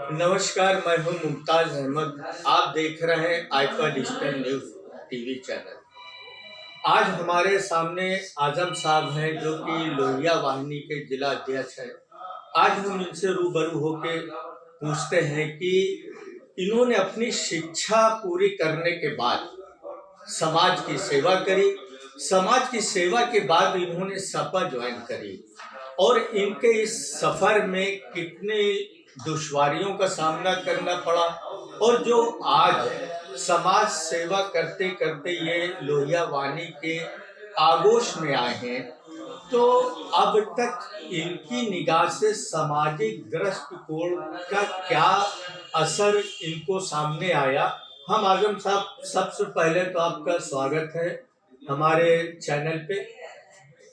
नमस्कार, मैं हूं मुमताज अहमद। आप देख रहे हैं आइपा डिजिटल न्यूज टीवी चैनल। आज हमारे सामने आजम साहब हैं जो कि लोहिया वाहिनी के जिला अध्यक्ष हैं। आज हम इनसे रूबरू होकर पूछते हैं कि इन्होंने अपनी शिक्षा पूरी करने के बाद समाज की सेवा करी। समाज की सेवा के बाद इन्होंने सपा ज्वाइन करी और इनके इस सफर में कितने दुश्वारियों का सामना करना पड़ा और जो आज समाज सेवा करते करते ये लोहिया वानी के आगोश में आए हैं, तो अब तक इनकी निगाह से सामाजिक दृष्टिकोण का क्या असर इनको सामने आया। हम आजम साहब, सबसे पहले तो आपका स्वागत है हमारे चैनल पे।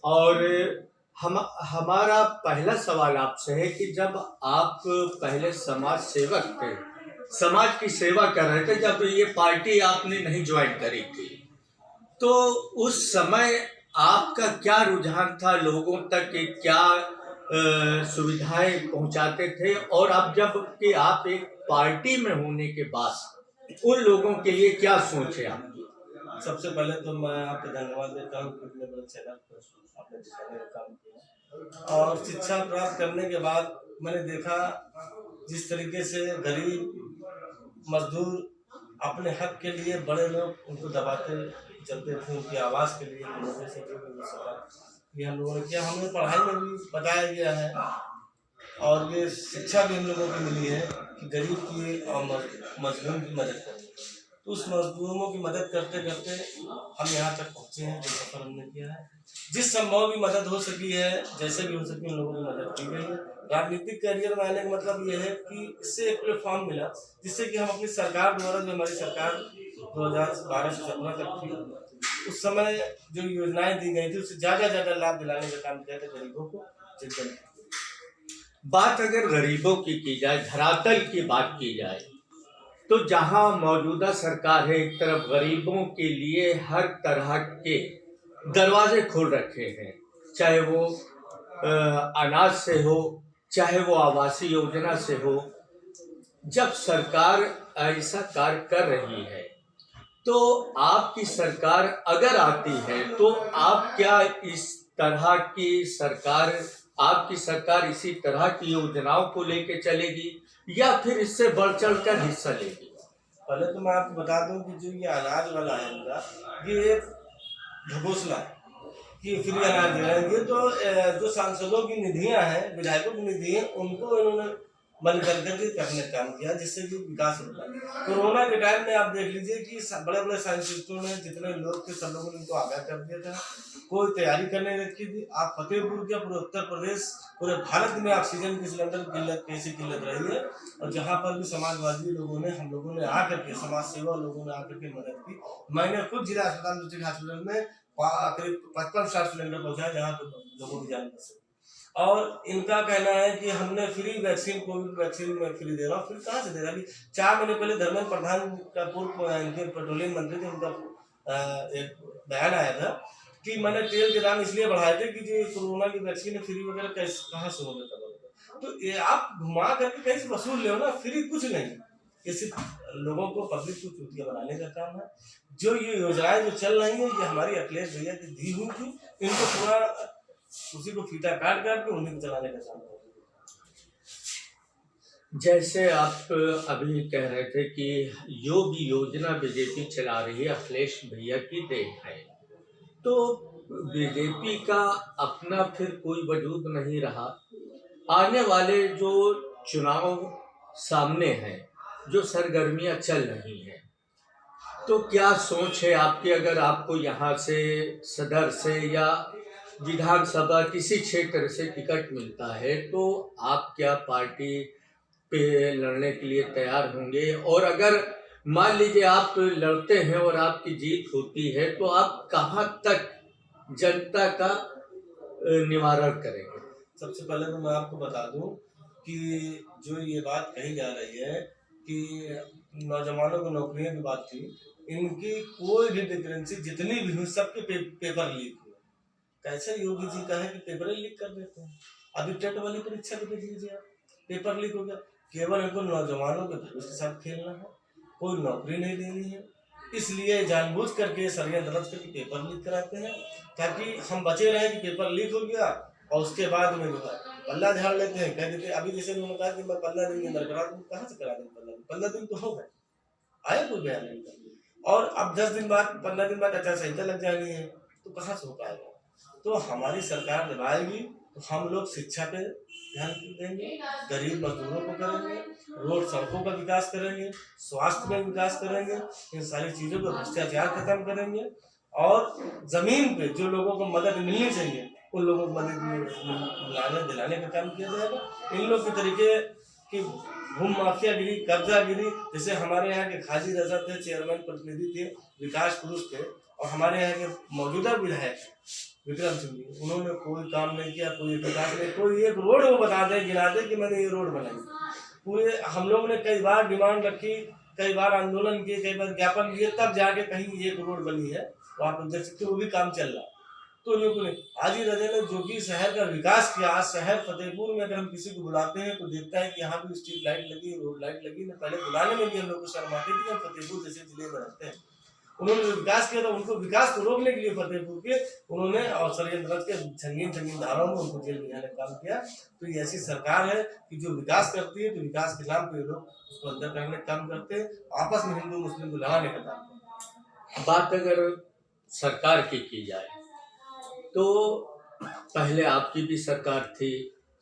और हम हमारा पहला सवाल आपसे है कि जब आप पहले समाज सेवक थे, समाज की सेवा कर रहे थे, जब ये पार्टी आपने नहीं ज्वाइन करी थी, तो उस समय आपका क्या रुझान था लोगों तक कि क्या सुविधाएं पहुंचाते थे, और अब जब कि आप एक पार्टी में होने के बाद उन लोगों के लिए क्या सोचे आपकी? सबसे पहले तो मैं आपको धन्यवाद देता हूँ कि इतने बड़े चैनल पर आपने दिखाने का काम किया। और शिक्षा प्राप्त करने के बाद मैंने देखा जिस तरीके से गरीब मजदूर अपने हक के लिए बड़े लोग उनको दबाते चलते थे, उनकी आवाज़ के लिए वजह से जो भी हो सका ये हम लोगों ने किया। हमें पढ़ाई में भी बताया गया है और ये शिक्षा भी हम लोगों को मिली है कि गरीब की और मजलूम की मदद करें। तो उस मजदूरों की मदद करते करते हम यहाँ तक पहुँचे हैं, जो सफर हमने किया है। जिस संभव भी मदद हो सकी है, जैसे भी हो सकी, उन लोगों की मदद की गई है। राजनीतिक करियर में आने का मतलब ये है कि इससे एक प्लेटफॉर्म मिला जिससे कि हम अपनी सरकार द्वारा, जो हमारी सरकार 2012 से 17 तक थी, उस समय जो योजनाएं दी गई थी उससे ज़्यादा लाभ दिलाने का काम किया था गरीबों को। बात अगर गरीबों की जाए, धरातल की बात की जाए, तो जहां मौजूदा सरकार है, एक तरफ गरीबों के लिए हर तरह के दरवाजे खोल रखे हैं, चाहे वो अनाज से हो, चाहे वो आवासीय योजना से हो। जब सरकार ऐसा कार्य कर रही है, तो आपकी सरकार अगर आती है तो आप क्या इस तरह की सरकार, आपकी सरकार इसी तरह की योजनाओं को लेके चलेगी या फिर इससे बढ़ चढ़ कर हिस्सा लेगी? पहले तो मैं आपको बता दूं कि जो ये अनाज वाला है इनका, ये घोषणा कि फ्री अनाज दे रहे हैं, ये तो जो सांसदों की निधियां हैं, विधायकों की निधि है, उनको इन्होंने बंद करके करने का काम किया, जिससे कि विकास होता है। कोरोना के टाइम में आप देख लीजिए कि बड़े बड़े साइंटिस्टों ने, जितने लोग थे, सब लोगों ने इनको आगाह कर दिया था। कोई तैयारी करने रखी थी। आप फतेहपुर के, पूरे उत्तर प्रदेश, पूरे भारत में ऑक्सीजन की सिलेंडर किल्लत कैसी किल्लत रही है, और जहाँ पर भी समाजवादी लोगों ने, हम लोगों ने आकर के, समाज सेवा लोगों ने आकर के मदद की। मैंने खुद जिला अस्पताल डिस्ट्रिक्ट हॉस्पिटल में करीब 55-60 सिलेंडर पहुँचाया, जहाँ लोगों की जान बच सके। और इनका कहना है कि हमने फ्री वैक्सीन, कोविड वैक्सीन में फ्री दे रहा हूँ। फिर कहाँ से दे रहा है? 4 महीने पहले धर्मेंद्र प्रधान का, पूर्व इनके पेट्रोलियम मंत्री थे, उनका एक बयान आया था कि मैंने तेल के दाम इसलिए बढ़ाए थे कि जो कोरोना की वैक्सीन फ्री वगैरह कैसे, कहाँ से हो गया? तो ये आप घुमा करके कहीं से वसूल ले ना, फ्री कुछ नहीं। ये सिर्फ लोगों को, पब्लिक को चूतिया बनाने का काम है। जो ये योजनाएं जो चल रही है, ये हमारी अखिलेश भैया की दी हुई थी, इनको पूरा उसी को फीता काट करके उन्हीं को चलाने का काम है। जैसे आप अभी कह रहे थे कि जो भी योजना बीजेपी चला रही है अखिलेश भैया की देन है, तो बीजेपी का अपना फिर कोई वजूद नहीं रहा। आने वाले जो चुनाव सामने हैं, जो सरगर्मियां चल रही हैं, तो क्या सोच है आपकी? अगर आपको यहाँ से, सदर से या विधानसभा किसी क्षेत्र से टिकट मिलता है, तो आप क्या पार्टी पे लड़ने के लिए तैयार होंगे? और अगर मान लीजिए आप लड़ते हैं और आपकी जीत होती है, तो आप कहाँ तक जनता का निवारण करेंगे? सबसे पहले तो मैं आपको बता दूं कि जो ये बात कही जा रही है कि नौजवानों को नौकरियों की बात थी, इनकी कोई भी वैकेंसी जितनी भी हुई, सबके पेपर लीक हुए। कैसे योगी जी का है कि पेपर लीक कर देते हैं? अभी टेट वाली परीक्षा भी देख लीजिए आप, पेपर लीक हो गया। केवल इनको नौजवानों के भविष्य के साथ खेलना है, कोई नौकरी नहीं देनी है। इसलिए जानबूझ करके षड्यंत्र रच करके पेपर लीक कराते हैं, ताकि हम बचे रहे कि पेपर लीक हो गया और उसके बाद में जो है पल्ला झाड़ लेते हैं, कह देते हैं। अभी जैसे उन्होंने कहा कि मैं 15 दिन के अंदर करा दूँ, कहाँ से करा दें? 15 दिन तो हो गए, आया कोई बयान नहीं कर। और अब 10 दिन बाद 15 दिन बाद आचार संहिता लग जानी है, तो कहाँ से हो पाएगा? तो हमारी सरकार जब आएगी तो हम लोग शिक्षा पे ध्यान देंगे, गरीब मजदूरों को करेंगे, रोड सड़कों का विकास करेंगे, स्वास्थ्य में विकास करेंगे, इन सारी चीज़ों को भ्रष्टाचार खत्म करेंगे। और जमीन पे जो लोगों को मदद मिलनी चाहिए उन लोगों को मदद दिलाने का काम किया जाएगा। इन लोग के तरीके की भूमि माफियागिरी, कब्जागिरी, जैसे हमारे यहाँ के खाजी रजा थे, चेयरमैन प्रतिनिधि थे, विकास पुरुष थे, और हमारे यहाँ के मौजूदा विधायक विक्रम सिंह जी, उन्होंने कोई काम नहीं किया, कोई विकास नहीं, कोई एक रोड वो बता दे, गिना दे कि मैंने ये रोड बनाई। पूरे हम लोग ने कई बार डिमांड रखी, कई बार आंदोलन किए, कई बार ज्ञापन दिए, तब जाके कहीं एक रोड बनी है, तो आप देख सकते हो वो भी काम चल रहा। तो लोगों ने हाजी रजा ने जो कि शहर का विकास किया। आज शहर फतेहपुर में अगर हम किसी को बुलाते हैं तो देखता है कि यहाँ भी स्ट्रीट लाइट लगी, रोड लाइट लगी। न पहले बुलाने में भी हम लोग को शर्म आती थी, हम फतेहपुर जैसे जिले में रहते हैं। उन्होंने जो विकास किया था, उनको विकास को रोकने के लिए फतेहपुर के उन्होंने और षड्यंत्र के संगीन धाराओं में उनको जेल भेजाने का काम किया। तो ये ऐसी सरकार है कि जो विकास करती है तो विकास के नाम पे लोग उसको अंदर करने का काम करते हैं, आपस में हिंदू मुस्लिम को लड़ाने का काम करते हैं। बात अगर सरकार की जाए तो पहले आपकी भी सरकार थी,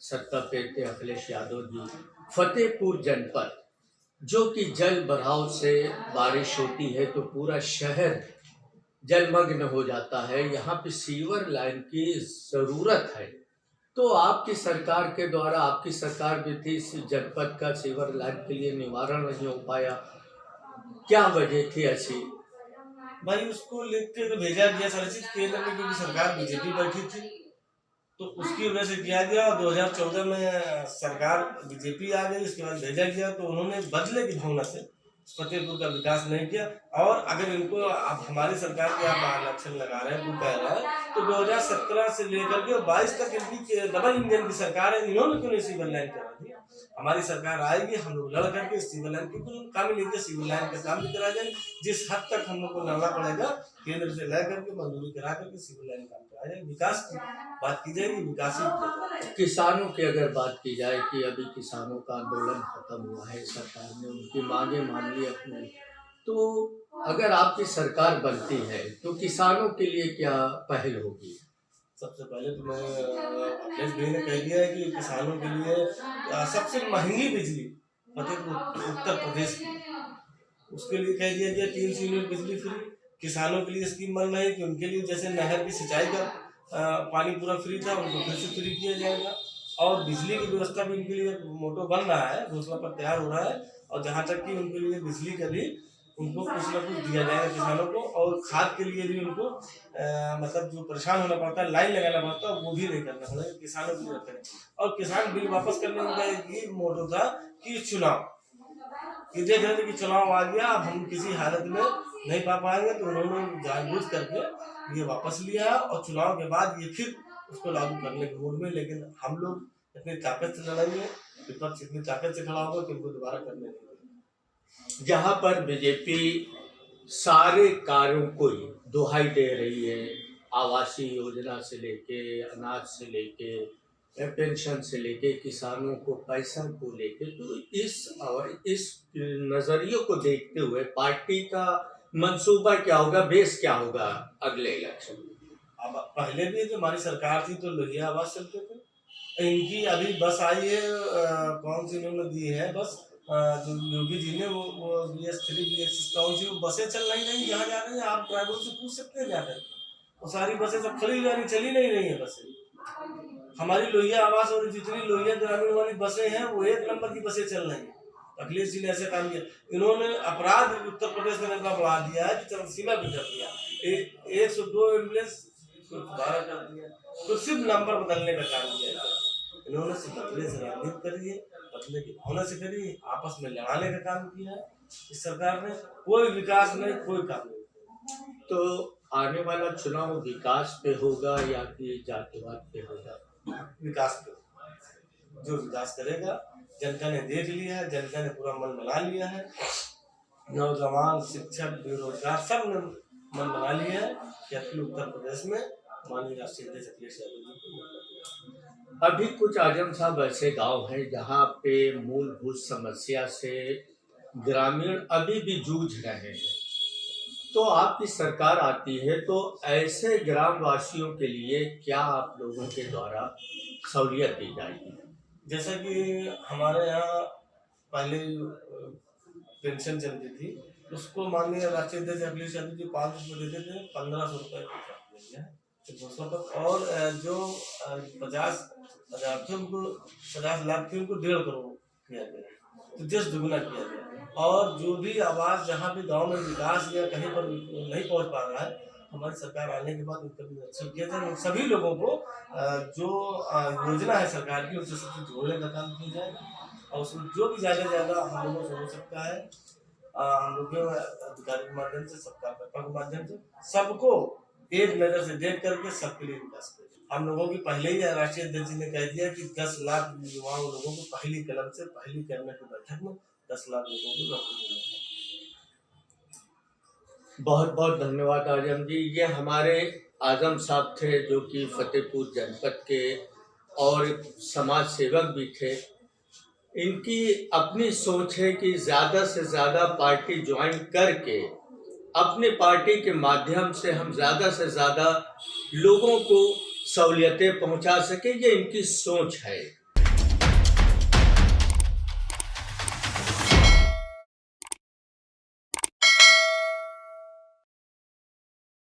सत्ता पे थे अखिलेश यादव जी। फतेहपुर जनपद जो कि जल भराव से बारिश होती है तो पूरा शहर जलमग्न हो जाता है, यहाँ पे सीवर लाइन की ज़रूरत है। तो आपकी सरकार के द्वारा, आपकी सरकार भी थी, इस जनपद का सीवर लाइन के लिए निवारण नहीं हो पाया, क्या वजह थी ऐसी? भाई उसको लिख के तो भेजा गया सारी चीज केंद्र में, क्योंकि सरकार बीजेपी बैठी थी तो उसकी वजह से किया गया। और 2014 में सरकार बीजेपी आ गई, उसके बाद भेजा गया तो उन्होंने बदले की भावना से फतेहपुर का विकास नहीं किया। और अगर इनको अब हमारी सरकार के आप आरक्षण लगा रहे हैं, वो कह रहा है तो 2017 से लेकर के 22 तक इनकी डबल इंजन की सरकार है, इन्होंने क्यों नहीं सिविल लाइन करा दी? हमारी सरकार आएगी, हम लोग लड़ करके सिविल लाइन की काम लेके सिविल लाइन का काम भी करा जाए। जिस हद तक हम लोग को लड़ना पड़ेगा, केंद्र से ला करके मंजूरी करा करके सिविल लाइन काम करा जाए, विकास की बात की जाएगी, विकास। किसानों की अगर बात की जाए कि अभी किसानों का आंदोलन खत्म हुआ है, सरकार ने उनकी मांगे मान ली अपने, तो अगर आपकी सरकार बनती है तो किसानों के लिए क्या पहल होगी? सबसे पहले तो मैं अखिलेश भाई ने कह दिया है कि किसानों के लिए सबसे महंगी बिजली फतेहपुर उत्तर प्रदेश की, उसके लिए कह दिया गया 300 यूनिट बिजली फ्री। किसानों के लिए स्कीम बन रही है कि उनके लिए जैसे नहर की सिंचाई का पानी पूरा फ्री था, उनको फिर से फ्री किया जाएगा। और बिजली की व्यवस्था भी उनके लिए मोटो बन रहा है, घोषणा पर तैयार हो रहा है। और जहाँ तक कि उनके लिए बिजली का भी उनको कुछ न कुछ दिया जाएगा किसानों को। और खाद के लिए भी उनको मतलब जो परेशान होना पड़ता है, लाइन लगाना पड़ता है, वो भी नहीं करना पड़ेगा, किसानों के लिए करें। और किसान बिल वापस करने का ये मोटो था कि चुनाव, कि देख रहे थे कि चुनाव आ गया, अब हम किसी हालत में नहीं पा पाएंगे, तो उन्होंने जानबूझ करके ये वापस लिया। और चुनाव के बाद ये फिर उसको लागू करने के मूड में। लेकिन हम लोग इतनी ताकत से लड़ेंगे, विपक्ष इतनी ताकत से खड़ा होगा कि उनको दोबारा करने नहीं देंगे। जहाँ पर बीजेपी सारे कार्यों को ही दुहाई दे रही है, आवासीय योजना से लेके, अनाज से लेके, पेंशन से लेके, किसानों को पैसा को लेके, तो इस नजरियों को देखते हुए पार्टी का मंसूबा क्या होगा, बेस क्या होगा अगले इलेक्शन में? अब पहले भी जो हमारी सरकार थी तो लोहिया आवाज चलते थे। इनकी अभी बस आई है, कौन सी इन्होंने दी है बस, जो योगी जी ने वो BS3 BS6 कौन सी वो बसें चल नहीं रही, जहाँ जा रही हैं आप ड्राइवर से पूछ सकते हैं जाकर। वो सारी बसें सब खड़ी जा रही, चली नहीं रही है बसें। हमारी लोहिया आवास और जितनी लोहिया ग्रामीण वाली बसें हैं वो 1 नंबर की बसें चल रही हैं। अखिलेश जी ने ऐसे काम किया। इन्होंने अपराध उत्तर प्रदेश में इतना बढ़ा दिया है कि चरमसीमा भी कर दिया। 102 एम्बुलेंस दोबारा कर दिया, तो सिर्फ नंबर बदलने का काम किया। इन्होंने सिर्फ बदले से राजनीति करी है, बदले की भावना से करी है, आपस में लड़ाने का काम किया है इस सरकार ने। कोई विकास नहीं, कोई काम नहीं। तो आने वाला चुनाव विकास पे होगा या कि जातिवाद पे होगा? विकास पे, जो विकास करेगा जनता ने देख लिया है, जनता ने पूरा मन बना लिया है। नौजवान, शिक्षक, बेरोजगार सब ने मन बना लिया है कि अपने उत्तर प्रदेश में माननीय राष्ट्रीय अध्यक्ष अखिलेश यादव जी को मौका दिया। अभी कुछ आजम साहब ऐसे गांव हैं जहां पे मूलभूत समस्या से ग्रामीण अभी भी जूझ रहे हैं, तो आपकी सरकार आती है तो ऐसे ग्रामवासियों के लिए क्या आप लोगों के द्वारा सहूलियत दी जाएगी? जैसा कि हमारे यहाँ पहले पेंशन चलती थी, उसको माननीय राष्ट्रीय अध्यक्ष अखिलेश यादव जी 5 रुपये देते थे, 1500 रुपये और जो 50,000 थे उनको 50 लाख थे उनको 1.5 करोड़ किया गया, तो 10 दुगुना किया गया। और जो भी आवास जहाँ भी गांव में विकास या कहीं पर नहीं पहुंच पा रहा है, हमारी सरकार आने के बाद उनका भी निरीक्षण किया जाए। सभी लोगों को जो योजना है सरकार की उससे सबसे जोड़ने का काम किया जाए और उसमें जो भी ज़्यादा से ज़्यादा हम लोगों से हो सकता है, हम लोग अधिकारी के माध्यम से, सबका कर्ता के माध्यम से सबको एक नज़र से देख करके सबके लिए विकास करें। हम लोगों की पहले ही राष्ट्रीय अध्यक्ष जी ने कह दिया कि 10 लाख युवाओं लोगों को पहली कलम से पहली कैबिनेट की बैठक में 10 लाख लोगों को नौकरी मिलेगी। बहुत बहुत धन्यवाद आजम जी। ये हमारे आजम साहब थे जो कि फतेहपुर जनपद के और समाज सेवक भी थे। इनकी अपनी सोच है कि ज़्यादा से ज़्यादा पार्टी ज्वाइन करके अपने पार्टी के माध्यम से हम ज़्यादा से ज़्यादा लोगों को सहूलियतें पहुंचा सकें, ये इनकी सोच है।